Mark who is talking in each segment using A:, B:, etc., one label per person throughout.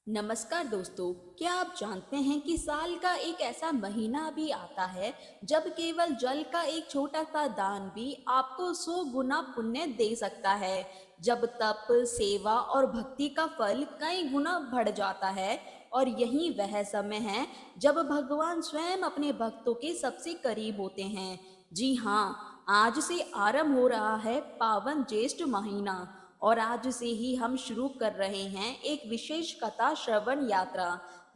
A: नमस्कार दोस्तों। क्या आप जानते हैं कि साल का एक ऐसा महीना भी आता है जब केवल जल का एक छोटा सा दान भी आपको 100 गुना पुण्य दे सकता है। जब तप, सेवा और भक्ति का फल कई गुना बढ़ जाता है। और यही वह समय है जब भगवान स्वयं अपने भक्तों के सबसे करीब होते हैं। जी हाँ, आज से आरंभ हो रहा है पावन ज्येष्ठ महीना। और आज से ही हम शुरू कर रहे हैं एक विशेष कथा श्रवण यात्रा,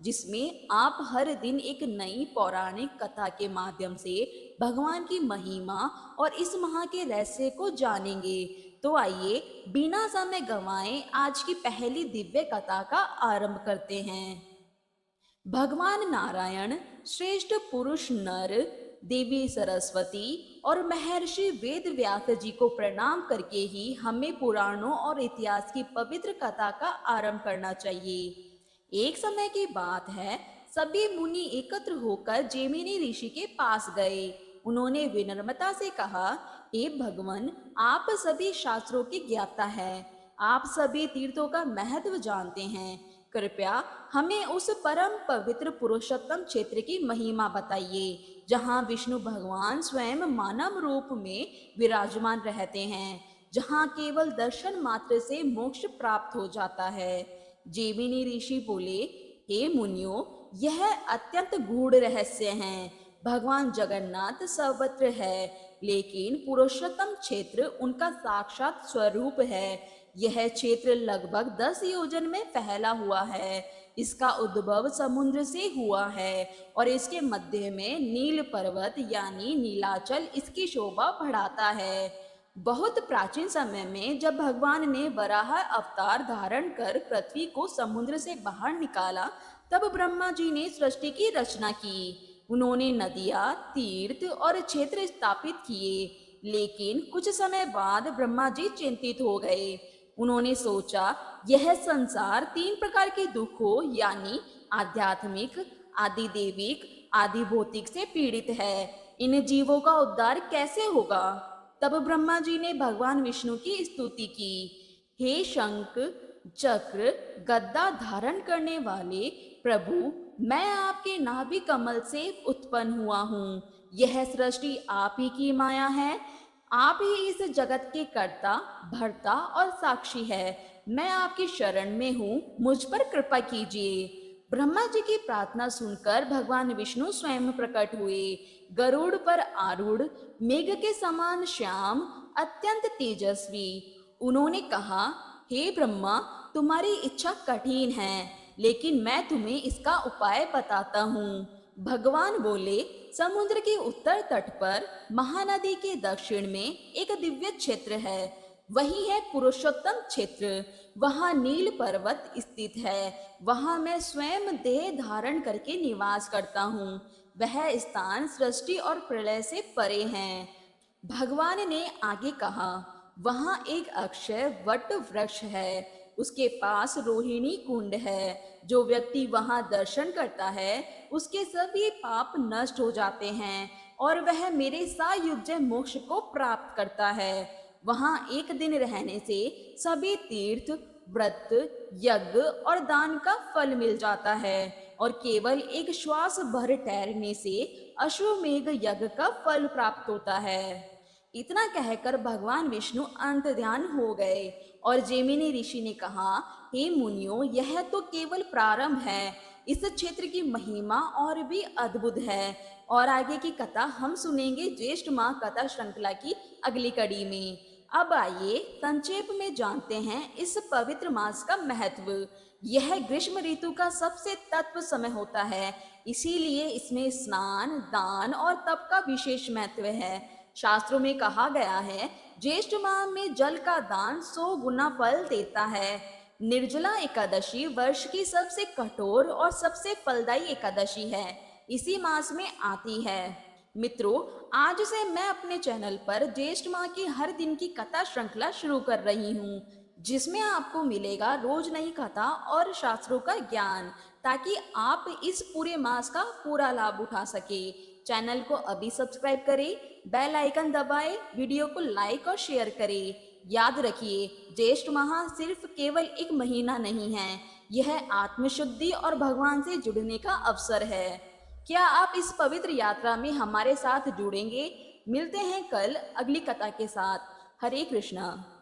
A: जिसमें आप हर दिन एक नई पौराणिक कथा के माध्यम से भगवान की महिमा और इस माह के रहस्य को जानेंगे। तो आइए बिना समय गंवाए आज की पहली दिव्य कथा का आरंभ करते हैं। भगवान नारायण, श्रेष्ठ पुरुष नर, देवी सरस्वती और महर्षि वेद व्यास जी को प्रणाम करके ही हमें पुराणों और इतिहास की पवित्र कथा का आरंभ करना चाहिए। एक समय की बात है, सभी मुनि एकत्र होकर जैमिनी ऋषि के पास गए। उन्होंने विनम्रता से कहा, हे भगवान, आप सभी शास्त्रों की ज्ञाता है, आप सभी तीर्थों का महत्व जानते हैं। कृपया हमें उस परम पवित्र पुरुषोत्तम क्षेत्र की महिमा बताइए जहाँ विष्णु भगवान स्वयं मानव रूप में विराजमान रहते हैं, जहाँ केवल दर्शन मात्र से मोक्ष प्राप्त हो जाता है। जैमिनी ऋषि बोले, हे मुनियों, यह अत्यंत गूढ़ रहस्य है। भगवान जगन्नाथ सर्वत्र है, लेकिन पुरुषोत्तम क्षेत्र उनका साक्षात स्वरूप है। यह क्षेत्र लगभग 10 योजन में फैला हुआ है। इसका उद्भव समुद्र से हुआ है और इसके मध्य में नील पर्वत यानी नीलाचल इसकी शोभा बढ़ाता है। बहुत प्राचीन समय में जब भगवान ने वराह अवतार धारण कर पृथ्वी को समुद्र से बाहर निकाला, तब ब्रह्मा जी ने सृष्टि की रचना की। उन्होंने नदियाँ, तीर्थ और क्षेत्र स्थापित किए, लेकिन कुछ समय बाद ब्रह्मा जी चिंतित हो गए। उन्होंने सोचा, यह संसार 3 प्रकार के दुखों यानी आध्यात्मिक, आदिदेविक, आदि भौतिक से पीड़ित है। इन जीवों का उद्धार कैसे होगा? तब ब्रह्मा जी ने भगवान विष्णु की स्तुति की। हे शंख, चक्र, गदा धारण करने वाले प्रभु, मैं आपके नाभि कमल से उत्पन्न हुआ हूँ। यह सृष्टि आप ही की माया है। आप ही इस जगत के कर्ता, भर्ता और साक्षी है। मैं आपकी शरण में हूँ, मुझ पर कृपा कीजिए। ब्रह्मा जी की प्रार्थना सुनकर भगवान विष्णु स्वयं प्रकट हुए। गरुड़ पर आरूढ़, मेघ के समान श्याम, अत्यंत तेजस्वी। उन्होंने कहा, हे ब्रह्मा, तुम्हारी इच्छा कठिन है, लेकिन मैं तुम्हें इसका उपाय बताता हूँ। भगवान बोले, समुद्र के उत्तर तट पर महानदी के दक्षिण में एक दिव्य क्षेत्र है। वही है पुरुषोत्तम क्षेत्र। वहाँ नील पर्वत स्थित है। वहाँ मैं स्वयं देह धारण करके निवास करता हूँ। वह स्थान सृष्टि और प्रलय से परे है। भगवान ने आगे कहा, वहाँ एक अक्षय वट वृक्ष है। उसके पास रोहिणी कुंड है। जो व्यक्ति वहाँ दर्शन करता है, उसके सभी पाप नष्ट हो जाते हैं और वह मेरे सायुज्य मोक्ष को प्राप्त करता है। वहाँ एक दिन रहने से सभी तीर्थ, व्रत, यज्ञ और दान का फल मिल जाता है और केवल एक श्वास भर ठहरने से अश्वमेघ यज्ञ का फल प्राप्त होता है। इतना कहकर भगवान विष्णु अंत ध्यान हो गए और जैमिनी ऋषि ने कहा, हे मुनियों, यह तो केवल प्रारंभ है। इस क्षेत्र की महिमा और भी अद्भुत है। और आगे की कथा हम सुनेंगे ज्येष्ठ माह कथा श्रृंखला की अगली कड़ी में। अब आइए संक्षेप में जानते हैं इस पवित्र मास का महत्व। यह ग्रीष्म ऋतु का सबसे तत्व समय होता है, इसीलिए इसमें स्नान, दान और तप का विशेष महत्व है। शास्त्रों में कहा गया है, ज्येष्ठ माह में जल का दान 100 गुना फल देता है। निर्जला एकादशी वर्ष की सबसे कठोर और सबसे फलदायी एकादशी है। इसी मास में आती है। मित्रों, आज से मैं अपने चैनल पर ज्येष्ठ माह की हर दिन की कथा श्रृंखला शुरू कर रही हूँ, जिसमें आपको मिलेगा रोज नई कथा और शास्त्रों का ज्ञान, ताकि आप इस पूरे मास का पूरा लाभ उठा सके। चैनल को अभी सब्सक्राइब करें, बेल आइकन दबाएं, वीडियो को लाइक और शेयर करें। याद रखिए, ज्येष्ठ माह सिर्फ केवल एक महीना नहीं है, यह आत्मशुद्धि और भगवान से जुड़ने का अवसर है। क्या आप इस पवित्र यात्रा में हमारे साथ जुड़ेंगे? मिलते हैं कल अगली कथा के साथ। हरे कृष्णा।